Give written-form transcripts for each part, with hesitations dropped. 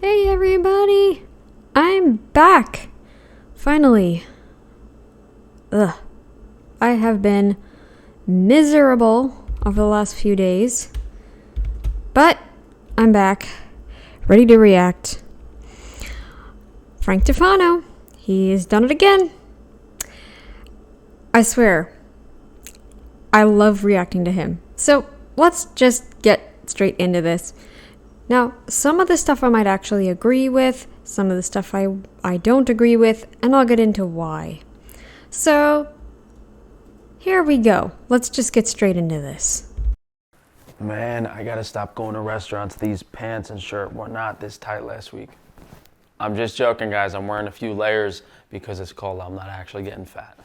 Hey everybody! I'm back! Finally. Ugh. I have been miserable over the last few days. But I'm back. Ready to react. Frank Tefano. He's done it again. I swear. I love reacting to him. So let's just get straight into this. Now, some of the stuff I might actually agree with, some of the stuff I don't agree with, and I'll get into why. So, here we go. Let's just get straight into this. Man, I gotta stop going to restaurants. These pants and shirt were not this tight last week. I'm just joking, guys. I'm wearing a few layers because it's cold. I'm not actually getting fat.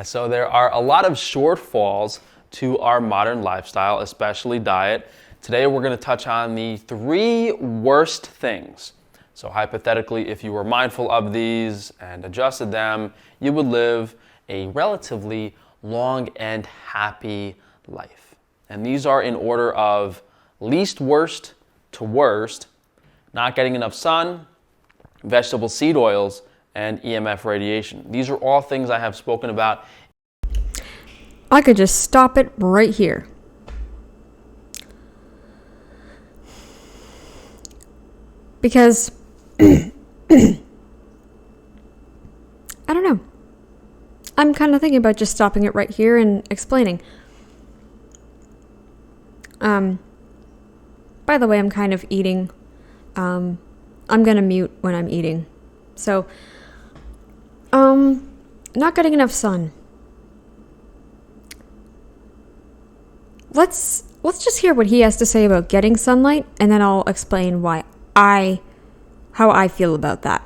So there are a lot of shortfalls to our modern lifestyle, especially diet. Today we're going to touch on the 3 worst things. So hypothetically, if you were mindful of these and adjusted them, you would live a relatively long and happy life. And these are in order of least worst to worst: not getting enough sun, vegetable seed oils, and EMF radiation. These are all things I have spoken about. I could just stop it right here. Because, I don't know. I'm kind of thinking about just stopping it right here and explaining. By the way, I'm kind of eating. I'm going to mute when I'm eating. So, not getting enough sun. Let's just hear what he has to say about getting sunlight, and then I'll explain how I feel about that.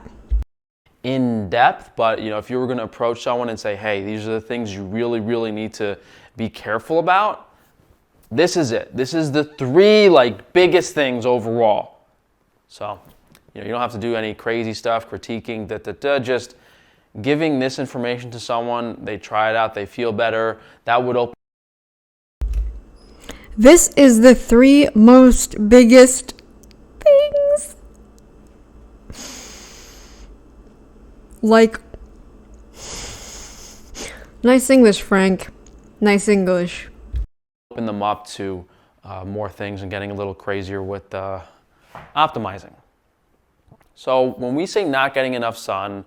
In depth, but if you were going to approach someone and say, hey, these are the things you really, really need to be careful about, this is it. This is the 3 biggest things overall. So, you don't have to do any crazy stuff, critiquing, just giving this information to someone, they try it out, they feel better, that would open. This is the 3 most biggest things. Nice English, Frank. Nice English. Open them up to more things and getting a little crazier with optimizing. So when we say not getting enough sun,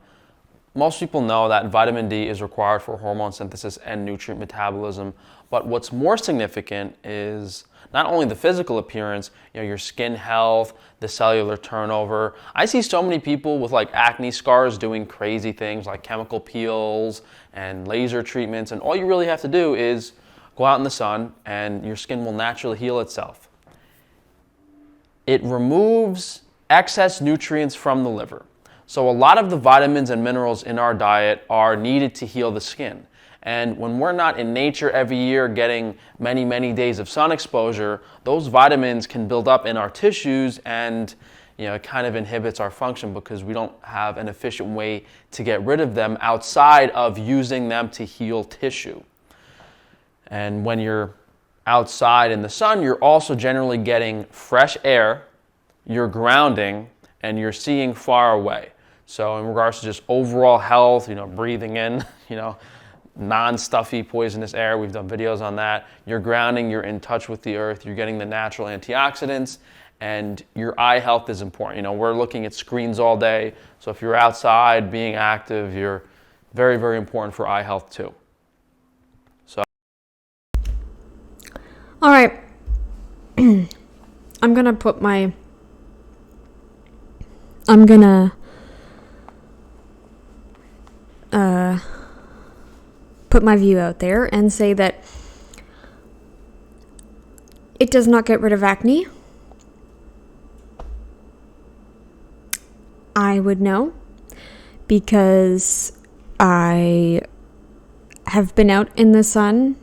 most people know that vitamin D is required for hormone synthesis and nutrient metabolism. But what's more significant is not only the physical appearance, your skin health, the cellular turnover. I see so many people with acne scars doing crazy things like chemical peels and laser treatments, and all you really have to do is go out in the sun and your skin will naturally heal itself. It removes excess nutrients from the liver. So a lot of the vitamins and minerals in our diet are needed to heal the skin. And when we're not in nature every year getting many, many days of sun exposure, those vitamins can build up in our tissues, and it kind of inhibits our function because we don't have an efficient way to get rid of them outside of using them to heal tissue. And when you're outside in the sun, you're also generally getting fresh air, you're grounding, and you're seeing far away. So in regards to just overall health, breathing in, non-stuffy poisonous air, we've done videos on that. You're grounding, you're in touch with the earth, you're getting the natural antioxidants, and your eye health is important. We're looking at screens all day, so if you're outside being active, you're very, very important for eye health too. So, All right. I'm gonna put my view out there and say that it does not get rid of acne. I would know because I have been out in the sun.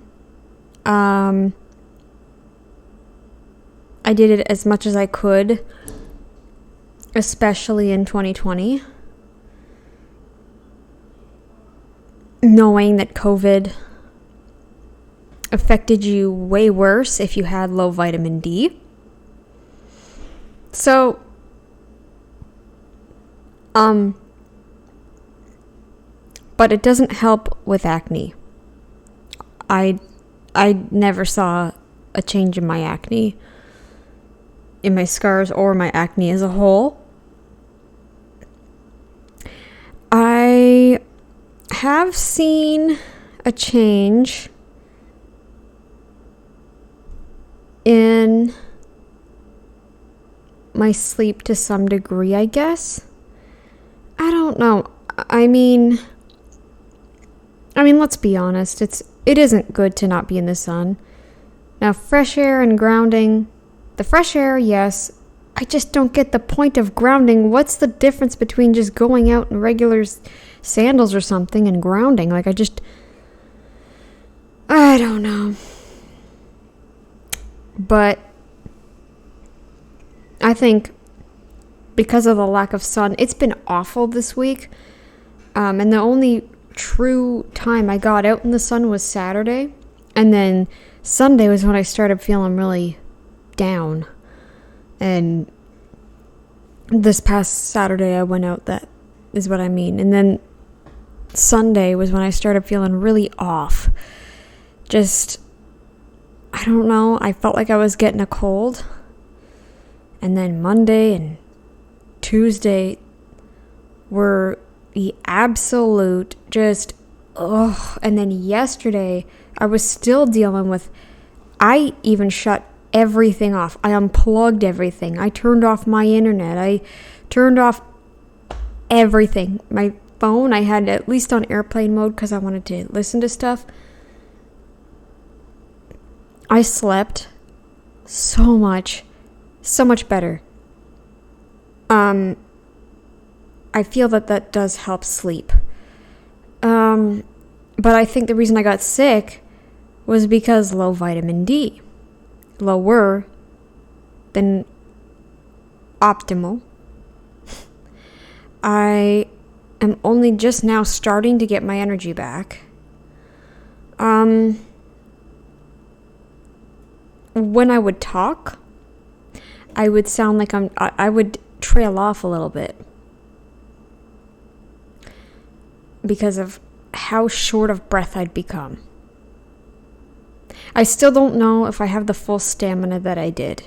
I did it as much as I could, especially in 2020. Knowing that COVID affected you way worse if you had low vitamin D. So But it doesn't help with acne. I never saw a change in my acne, in my scars, or my acne as a whole. I have seen a change in my sleep to some degree, I guess. I don't know. I mean, let's be honest. It isn't good to not be in the sun. Now, fresh air and grounding. The fresh air, yes. I just don't get the point of grounding. What's the difference between just going out in regular sandals or something and grounding? I don't know. But I think because of the lack of sun, it's been awful this week. And the only true time I got out in the sun was Saturday. And then Sunday was when I started feeling really down. And this past Saturday I went out, that is what I mean. And then Sunday was when I started feeling really off. Just, I don't know, I felt like I was getting a cold. And then Monday and Tuesday were the absolute just, ugh. And then yesterday I was still dealing with, I even shut everything off. I unplugged everything. I turned off my internet. I turned off everything. My phone, I had at least on airplane mode because I wanted to listen to stuff. I slept so much better. I feel that does help sleep. But I think the reason I got sick was because low vitamin D. Lower than optimal. I am only just now starting to get my energy back. When I would talk, I would sound like I would trail off a little bit because of how short of breath I'd become. I still don't know if I have the full stamina that I did.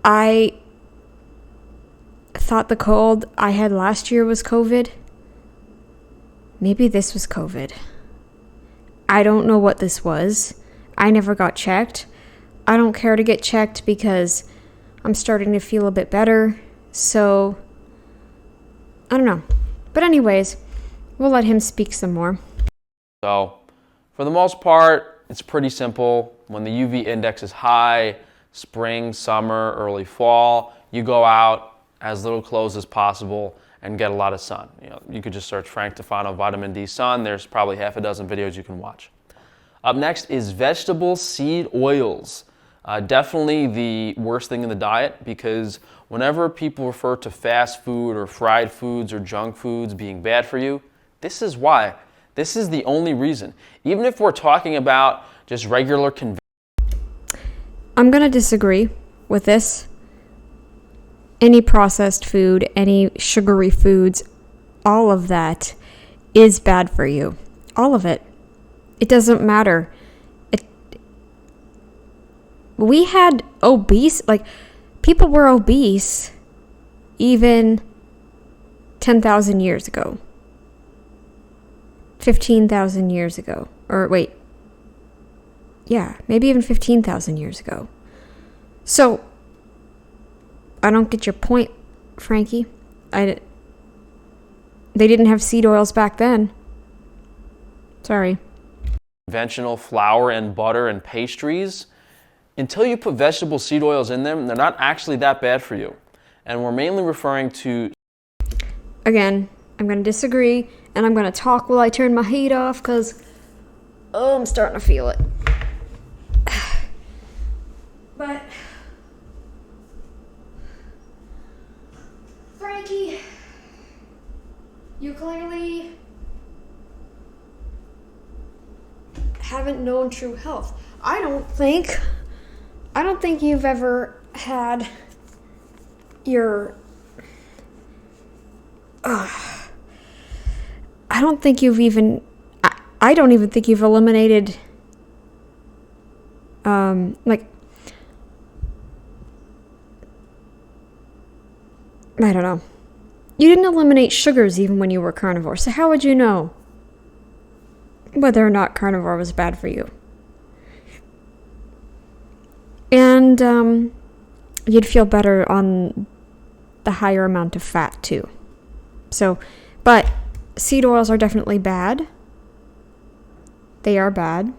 I thought the cold I had last year was COVID. Maybe this was COVID. I don't know what this was. I never got checked. I don't care to get checked because I'm starting to feel a bit better. So, I don't know. But anyways, we'll let him speak some more. So, for the most part, it's pretty simple. When the UV index is high, spring, summer, early fall, you go out as little clothes as possible and get a lot of sun. You could just search Frank Tufano vitamin D sun. There's probably half a dozen videos you can watch. Up next is vegetable seed oils. Definitely the worst thing in the diet, because whenever people refer to fast food or fried foods or junk foods being bad for you, this is why. This is the only reason. Even if we're talking about just regular I'm going to disagree with this. Any processed food, any sugary foods, all of that is bad for you. All of it. It doesn't matter. We had obese, people were obese even 10,000 years ago. 15,000 years ago. Or wait. Yeah, maybe even 15,000 years ago. So, I don't get your point, Frankie. They didn't have seed oils back then. Sorry. Conventional flour and butter and pastries, until you put vegetable seed oils in them, they're not actually that bad for you. And we're mainly referring to... Again, I'm going to disagree, and I'm going to talk while I turn my heat off, because, I'm starting to feel it. But... Frankie, you clearly haven't known true health. I don't think you've ever had you're... I don't think you've even... I don't even think you've eliminated... like... I don't know. You didn't eliminate sugars even when you were carnivore, so how would you know whether or not carnivore was bad for you? And you'd feel better on the higher amount of fat too. So, but seed oils are definitely bad. They are bad.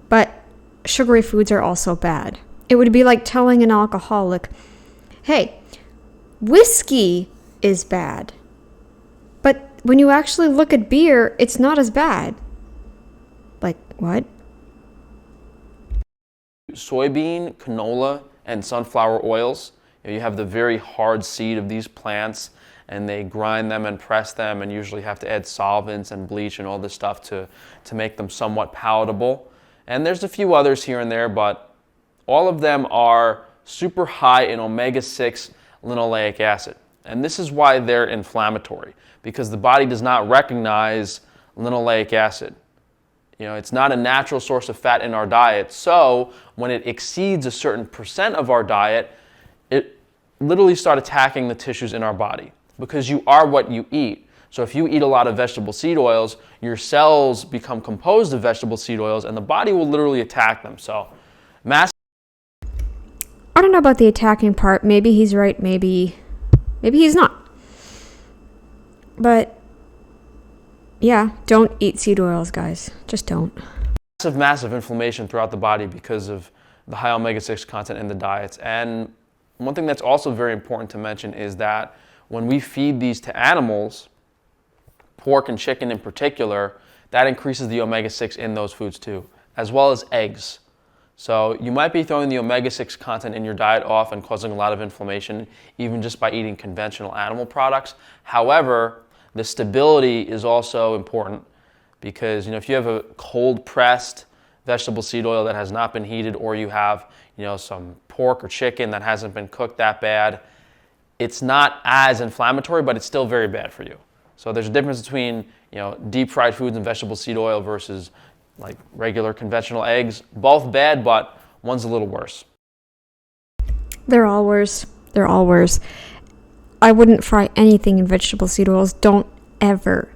But sugary foods are also bad. It would be like telling an alcoholic, hey, whiskey is bad. But when you actually look at beer, it's not as bad. Like, what? Soybean, canola, and sunflower oils. You have the very hard seed of these plants, and they grind them and press them and usually have to add solvents and bleach and all this stuff to make them somewhat palatable. And there's a few others here and there, but all of them are super high in omega-6 linoleic acid. And this is why they're inflammatory, because the body does not recognize linoleic acid. It's not a natural source of fat in our diet, so when it exceeds a certain percent of our diet, it literally starts attacking the tissues in our body, because you are what you eat. So if you eat a lot of vegetable seed oils, your cells become composed of vegetable seed oils, and the body will literally attack them. So, I don't know about the attacking part. Maybe he's right, maybe he's not. But yeah, don't eat seed oils, guys. Just don't. Massive inflammation throughout the body because of the high omega-6 content in the diets. And one thing that's also very important to mention is that when we feed these to animals, pork and chicken in particular, that increases the omega-6 in those foods too, as well as eggs. So you might be throwing the omega-6 content in your diet off and causing a lot of inflammation, even just by eating conventional animal products. However, the stability is also important, because if you have a cold pressed vegetable seed oil that has not been heated, or you have some pork or chicken that hasn't been cooked that bad, it's not as inflammatory, but it's still very bad for you. So there's a difference between deep fried foods and vegetable seed oil versus like regular conventional eggs. Both bad, but one's a little worse. They're all worse. They're all worse. I wouldn't fry anything in vegetable seed oils. Don't ever.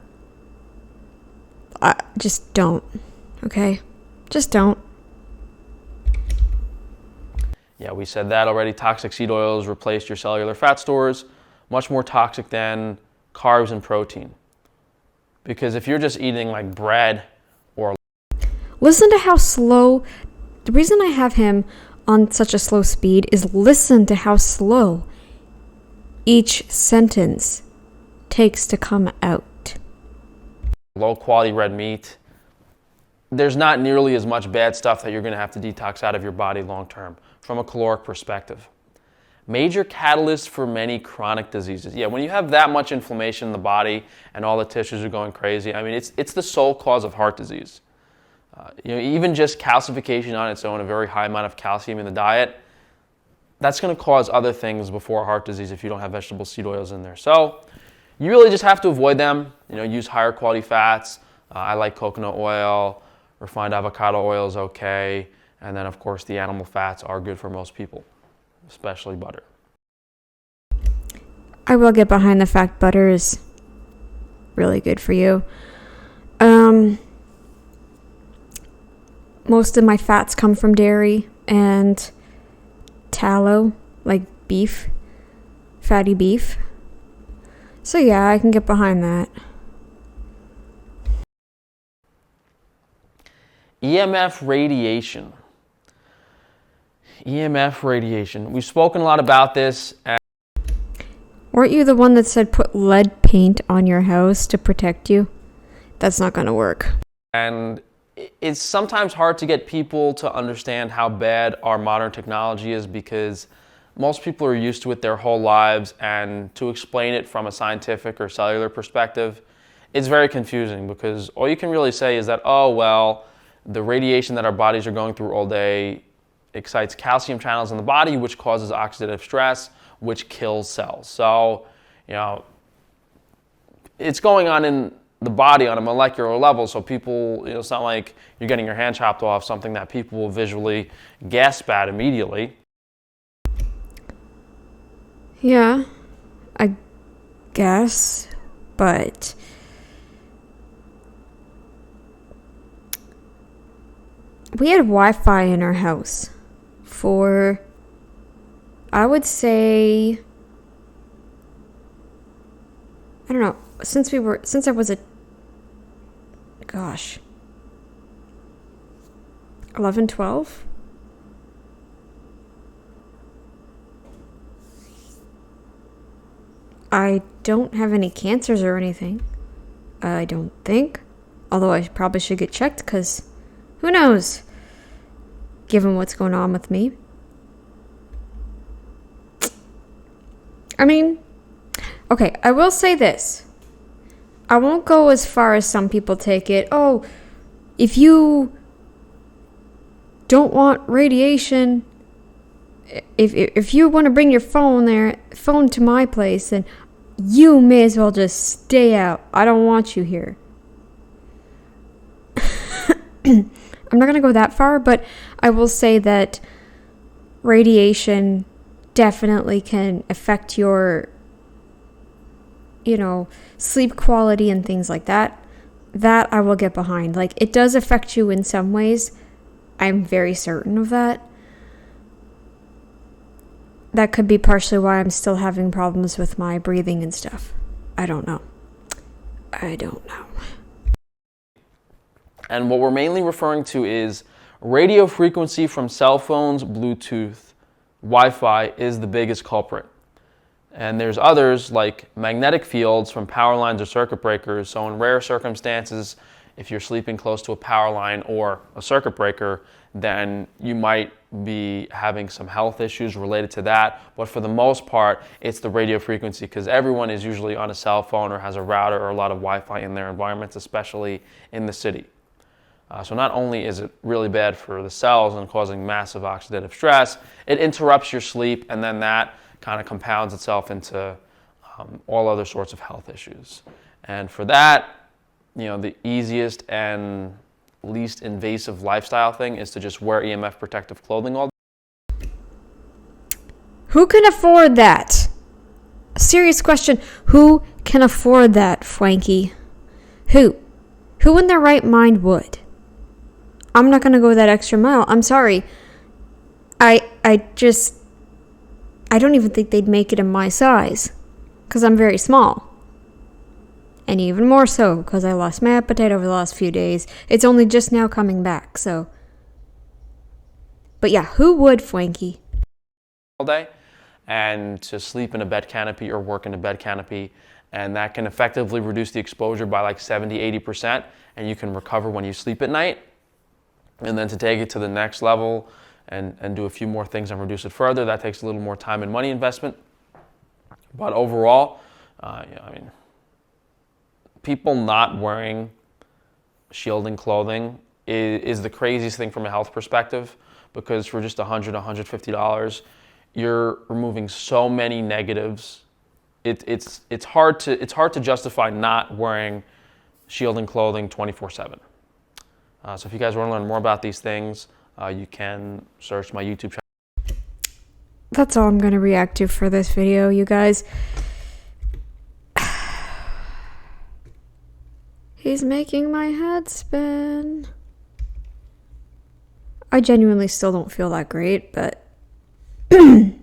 Just don't. Okay? Just don't. Yeah, we said that already. Toxic seed oils replaced your cellular fat stores. Much more toxic than carbs and protein. Because if you're just eating like bread or... Listen to how slow... The reason I have him on such a slow speed is listen to how slow each sentence takes to come out. Low quality red meat. There's not nearly as much bad stuff that you're going to have to detox out of your body long term from a caloric perspective. Major catalyst for many chronic diseases. Yeah, when you have that much inflammation in the body and all the tissues are going crazy, I mean, it's the sole cause of heart disease. Even just calcification on its own, a very high amount of calcium in the diet, that's going to cause other things before heart disease if you don't have vegetable seed oils in there. So you really just have to avoid them. Use higher quality fats. I like coconut oil. Refined avocado oil is okay. And then, of course, the animal fats are good for most people, especially butter. I will get behind the fact butter is really good for you. Most of my fats come from dairy and tallow, like beef, fatty beef. So yeah, I can get behind that. EMF radiation. EMF radiation. We've spoken a lot about this. Weren't you the one that said put lead paint on your house to protect you? That's not going to work. And it's sometimes hard to get people to understand how bad our modern technology is, because most people are used to it their whole lives, and to explain it from a scientific or cellular perspective, it's very confusing, because all you can really say is that, oh, well, the radiation that our bodies are going through all day excites calcium channels in the body, which causes oxidative stress, which kills cells. So, it's going on in the body on a molecular level. So people, it's not like you're getting your hand chopped off, something that people will visually gasp at immediately. Yeah, I guess, but we had Wi-Fi in our house for, I would say, I don't know, since I was 11, 12? I don't have any cancers or anything. I don't think. Although I probably should get checked because who knows? Given what's going on with me. I mean, okay, I will say this. I won't go as far as some people take it. Oh, if you don't want radiation, if you want to bring your phone to my place, then you may as well just stay out. I don't want you here. I'm not going to go that far, but I will say that radiation definitely can affect your, sleep quality and things like that. That I will get behind. Like, it does affect you in some ways. I'm very certain of that. That could be partially why I'm still having problems with my breathing and stuff. I don't know. And what we're mainly referring to is radio frequency from cell phones, Bluetooth, Wi-Fi is the biggest culprit. And there's others like magnetic fields from power lines or circuit breakers. So in rare circumstances, if you're sleeping close to a power line or a circuit breaker, then you might be having some health issues related to that. But for the most part, it's the radio frequency because everyone is usually on a cell phone or has a router or a lot of Wi-Fi in their environments, especially in the city. So not only is it really bad for the cells and causing massive oxidative stress, it interrupts your sleep, and then that kind of compounds itself into all other sorts of health issues. And for that, the easiest and least invasive lifestyle thing is to just wear EMF protective clothing all day. Who can afford that? A serious question. Who can afford that, Frankie? Who in their right mind would? I'm not going to go that extra mile. I'm sorry. I don't even think they'd make it in my size because I'm very small. And even more so because I lost my appetite over the last few days. It's only just now coming back, so. But yeah, who would, Frankie? All day and to sleep in a bed canopy or work in a bed canopy, and that can effectively reduce the exposure by like 70-80%, and you can recover when you sleep at night. And then to take it to the next level and do a few more things and reduce it further, that takes a little more time and money investment. But overall, people not wearing shielding clothing is the craziest thing from a health perspective, because for just $100, $150, you're removing so many negatives. It's hard to justify not wearing shielding clothing 24/7. So if you guys want to learn more about these things, you can search my YouTube channel. That's all I'm going to react to for this video, you guys. He's making my head spin. I genuinely still don't feel that great, but I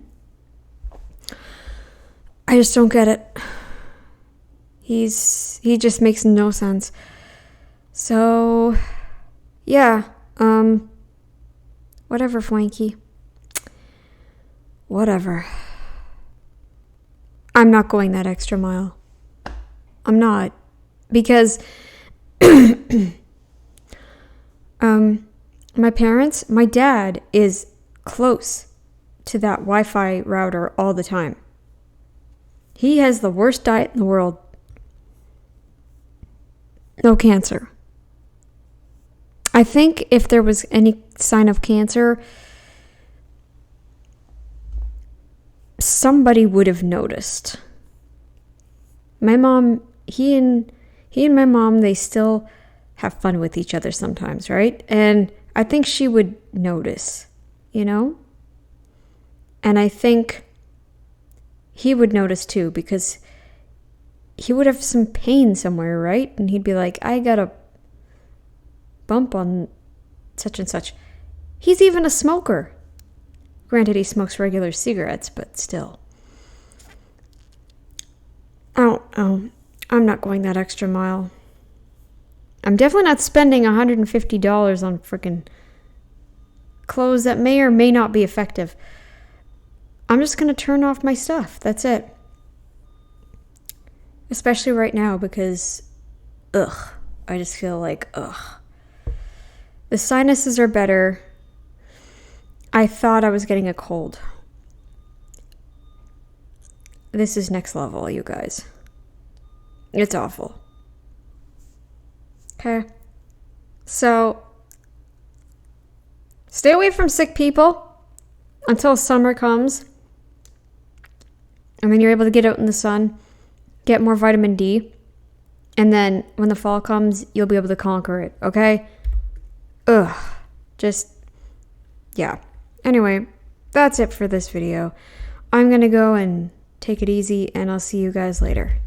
just don't get it. He just makes no sense. So yeah, whatever, Frankie. Whatever. I'm not going that extra mile. I'm not. Because my dad is close to that Wi-Fi router all the time. He has the worst diet in the world. No cancer. I think if there was any sign of cancer, somebody would have noticed. My mom, he and my mom, they still have fun with each other sometimes, right? And I think she would notice, you know? And I think he would notice too, because he would have some pain somewhere, right? And he'd be like, I got a bump on such and such. He's even a smoker. Granted, he smokes regular cigarettes, but still. Oh, I'm not going that extra mile. I'm definitely not spending $150 on freaking clothes that may or may not be effective. I'm just going to turn off my stuff. That's it. Especially right now because, I just feel like, The sinuses are better. I thought I was getting a cold. This is next level, you guys. It's awful. Okay. So, stay away from sick people until summer comes. And then you're able to get out in the sun, get more vitamin D. And then when the fall comes, you'll be able to conquer it, okay? Yeah. Anyway, that's it for this video. I'm going to go and take it easy, and I'll see you guys later.